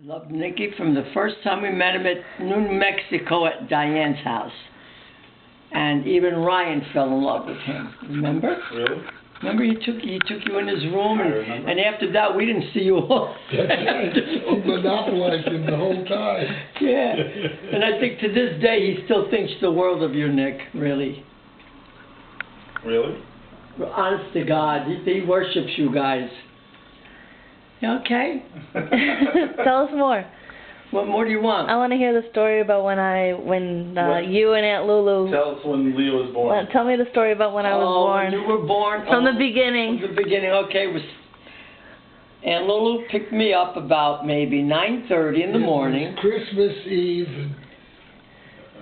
Loved Nicky from the first time we met him at New Mexico at Diane's house. And even Ryan fell in love with him. Remember? Really? Remember he took you in his room, and after that we didn't see you all. That's right. He monopolized him the whole time. Yeah. And I think to this day he still thinks the world of you, Nick, really. Really? Honest to God, he worships you guys. You okay? Tell us more. What more do you want? I want to hear the story about when you and Aunt Lulu. Tell us when Leo was born. Tell me the story about when I was born. When you were born. From the beginning. From the beginning, okay. Aunt Lulu picked me up about maybe 9:30 in the morning. Christmas Eve.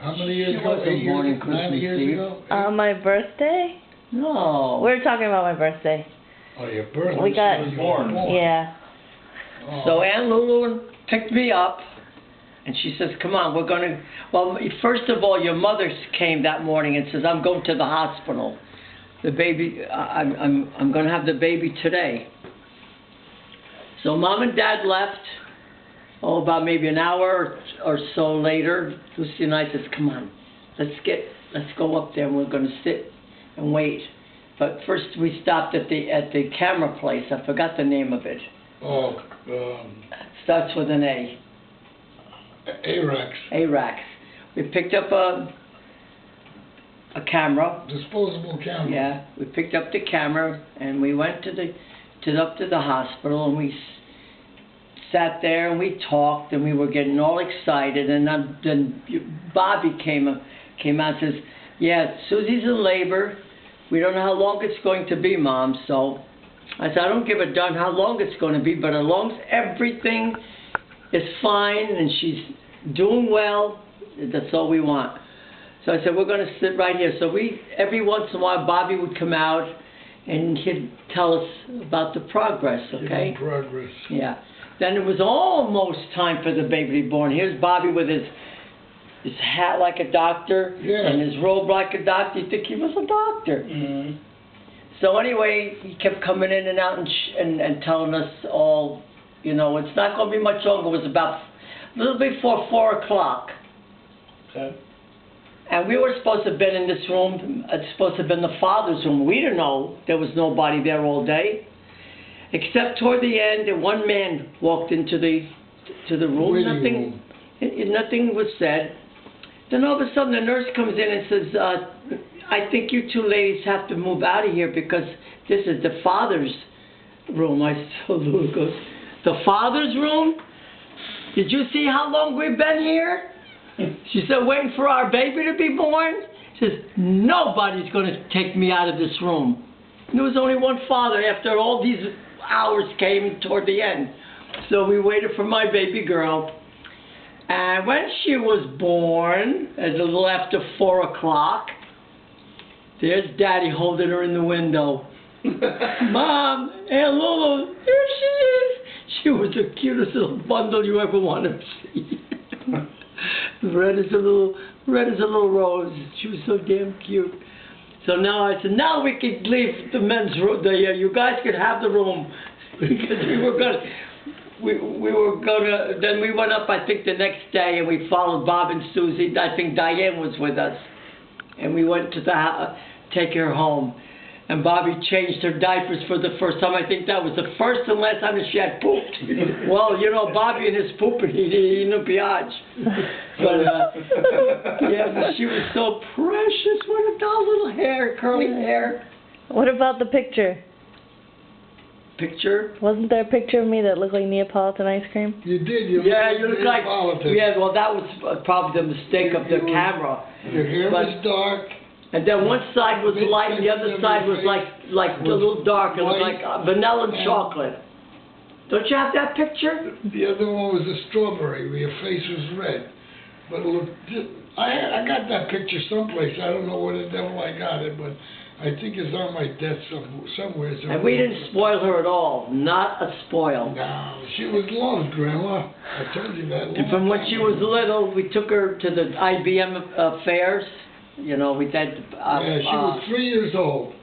How many years ago? 8 born years, on Christmas 9 years Eve. ago? On my birthday? No. We were talking about my birthday. Oh, your birthday. We got you were born. Yeah. Oh. So Aunt Lulu picked me up, and she says, "Come on, we're gonna." Well, first of all, your mother came that morning and says, "I'm going to the hospital. The baby, I'm gonna have the baby today." So Mom and Dad left. Oh, about maybe an hour or so later, Lucy and I says, "Come on, let's go up there, and we're gonna sit and wait." But first we stopped at the camera place. I forgot the name of it. Oh, Starts with an A. ARAX. ARAX. We picked up a camera. Disposable camera. Yeah, we picked up the camera and we went up to the hospital, and we sat there and we talked, and we were getting all excited, and then Bobby came out and says, "Yeah, Susie's in labor. We don't know how long it's going to be, Mom." So I said, "I don't give a darn how long it's going to be, but as long as everything is fine and she's doing well, that's all we want." So I said, "We're going to sit right here." So every once in a while, Bobby would come out and he'd tell us about the progress, okay? Progress. Yeah. Then it was almost time for the baby to be born. Here's Bobby with his hat like a doctor, yeah, and his robe like a doctor. You'd think he was a doctor. Mm-hmm. So anyway, he kept coming in and out and telling us all, you know, it's not going to be much longer. It was about a little before 4 o'clock. Okay. And we were supposed to have been in this room. It's supposed to have been the father's room. We didn't know there was nobody there all day. Except toward the end, and one man walked into the room. Nothing was said. Then all of a sudden the nurse comes in and says, "I think you two ladies have to move out of here because this is the father's room." So Lulu goes, "The father's room? Did you see how long we've been here?" She said, "Waiting for our baby to be born?" She says, "Nobody's going to take me out of this room." And there was only one father after all these hours came toward the end. So we waited for my baby girl. And when she was born, at a little after 4 o'clock, there's Daddy holding her in the window. "Mom, Aunt Lulu, here she is." She was the cutest little bundle you ever want to see. Red as a little rose. She was so damn cute. So now I said, "Now we could leave the men's room. You guys could have the room," because we were gonna. Then we went up, I think, the next day, and we followed Bob and Susie. I think Diane was with us, and we went to the house, take her home. And Bobby changed her diapers for the first time. I think that was the first and last time that she had pooped. Well, you know, Bobby and his pooping, he knew biatch. But, yeah, but she was so precious. What a doll little hair, curly hair. What about the picture? Picture? Wasn't there a picture of me that looked like Neapolitan ice cream? You did. You look like. Yeah, well, that was probably the mistake of the camera. Your hair was dark. And then one side was light, and the other side was like a little dark. It was like vanilla and chocolate. Don't you have that picture? The other one was a strawberry, where your face was red. But it looked, I got that picture someplace. I don't know where the devil I got it, but I think it's on my desk somewhere. And we didn't spoil her at all. Not a spoil. No, she was loved, Grandma. I told you that. And from when she was little, we took her to the IBM fairs. You know, we did. Yeah, she was 3 years old.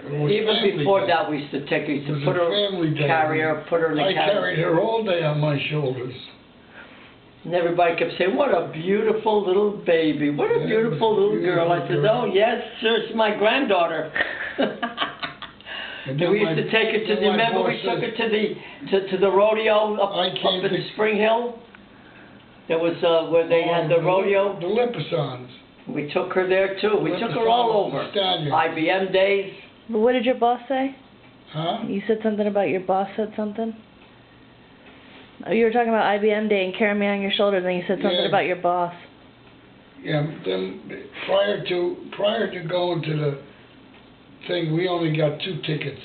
It was Even family before day. that, we used to take her, we used It to was put a her, family day. carry her, put her in the I carriage. carried her all day on my shoulders. And everybody kept saying, what a beautiful little baby, what a Yeah, beautiful it was a little girl. I beautiful said, girl. oh yes, sir, it's my granddaughter. And And we used to take her to the, remember we took her to the rodeo up in Spring Hill? There was, where they had the rodeo. The Lipasons. We took her there too, we took her all over. Stallion. IBM days. What did your boss say? Huh? You said something about your boss said something? Oh, you were talking about IBM Day and carrying me on your shoulders, and then you said something Yeah. about your boss. Yeah, then prior to going to the thing, we only got 2 tickets.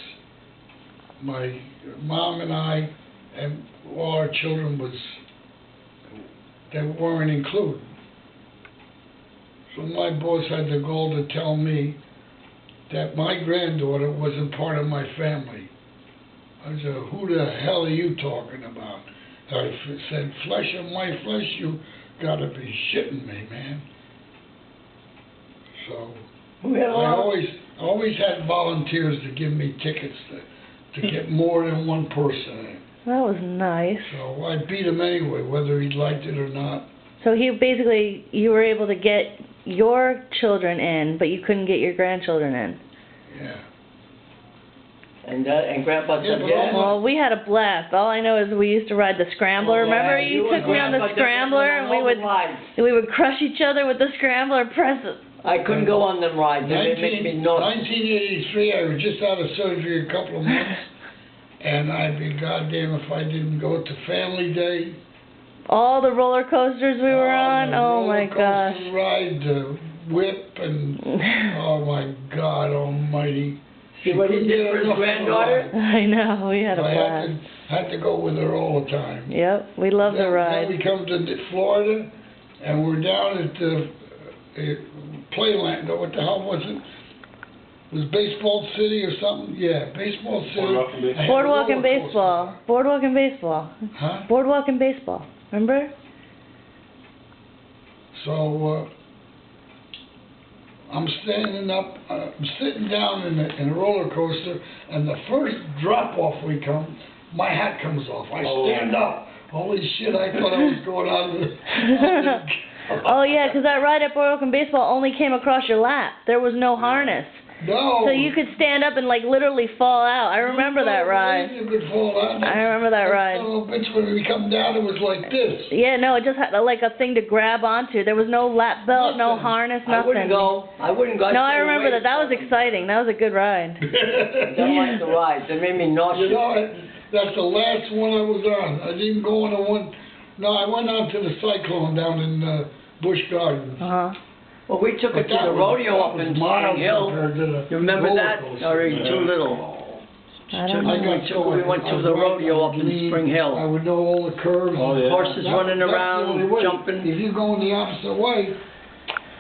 My mom and I and all our children they weren't included. So my boss had the gall to tell me that my granddaughter wasn't part of my family. I said, who the hell are you talking about? I said, flesh of my flesh, you gotta be shitting me, man. So We had a I lot of, always had volunteers to give me tickets to get more than one person in. That was nice. So I beat him anyway, whether he liked it or not. So you were able to get your children in, but you couldn't get your grandchildren in. Yeah. and Grandpa Yeah, said, but yeah. Well, we had a blast. All I know is we used to ride the scrambler. Remember, Yeah, you and took me on the Grandpa scrambler, and all the rides. we would crush each other with the scrambler, press it. I couldn't go on them rides, they make me nauseous. 1983, I was just out of surgery a couple of months, and I'd be goddamn if I didn't go to Family Day. All the roller coasters we were on. Oh my gosh. The ride, the whip, and oh my God Almighty. See what he did for his granddaughter? I know, we had a blast. I had to go with her all the time. Yep, we love the ride. Then we come to Florida, and we're down at the Playland. What the hell was it? It was Baseball City or something? Yeah, Baseball City. Boardwalk and baseball. Boardwalk and baseball. Huh? Boardwalk and baseball. Remember? So I'm standing up, I'm sitting down in a roller coaster, and the first drop off we come, my hat comes off. I stand up. Holy shit! I thought I was going out of the. Oh yeah, 'cause that ride at Boardwalk and baseball only came across your lap. There was no harness. No. So you could stand up and like literally fall out. I remember that ride. You could fall out. I remember that ride. Little bitch, when we come down, it was like this. Yeah, no, it just had like a thing to grab onto. There was no lap belt, no Nothing. harness, I nothing. wouldn't go. No, I remember that. That was exciting. That was a good ride. I don't like the rides. They made me nauseous. You know, that's the last one I was on. I didn't go on the one. No, I went on to the Cyclone down in Busch Gardens. Well, we took her to the rodeo up in Spring Hill. You remember that? Or are you too little? I don't know. We went to the rodeo up in Spring I Hill. would know all the curves. Oh, yeah. Horses running That's the around, only way. jumping. If you go in the opposite way,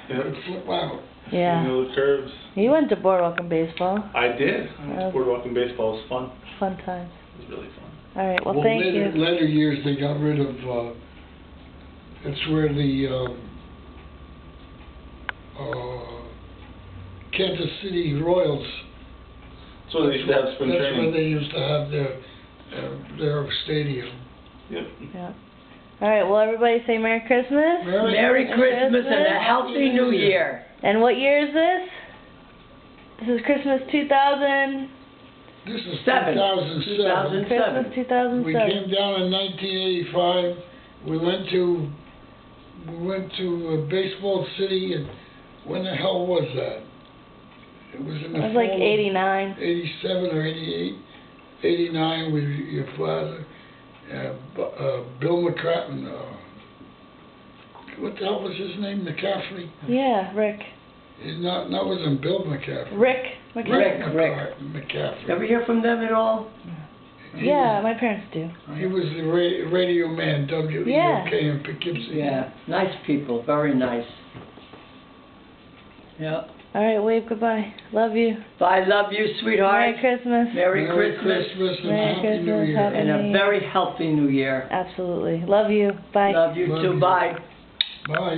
Yeah. it'd flip out. You Yeah. know the curves. You went to Boardwalk and baseball. I did. Boardwalk and baseball was fun. Fun times. It was really fun. All right. Well, thank you. Later years, they got rid of. That's where the Kansas City Royals. So they used to have spring That's training. where they used to have their stadium. Yep. Yeah. All right. Well, everybody say Merry Christmas. Merry Christmas and a healthy New Year. And what year is this? This is Christmas 2000. This is 2007. 2007. Christmas 2007. We came down in 1985. We went to Baseball City, and when the hell was that? It was in the It was like fall of 89. 87 or 88, 89 with your father, Bill McCracken. What the hell was his name? McCaffrey? Yeah, Rick. It wasn't Bill McCaffrey. Rick McCaffrey. Rick. McCaffrey. Ever hear from them at all? Yeah, my parents do. He was the radio man, WEOK in Poughkeepsie. Yeah, nice people, very nice. Yeah. All right, wave goodbye. Love you. I love you, sweetheart. Merry Christmas. Merry Christmas. and Merry Happy New Christmas, Year. Happy And New a Year. very healthy New Year. Absolutely. Love you. Bye. Love you Love too. you. Bye. Bye.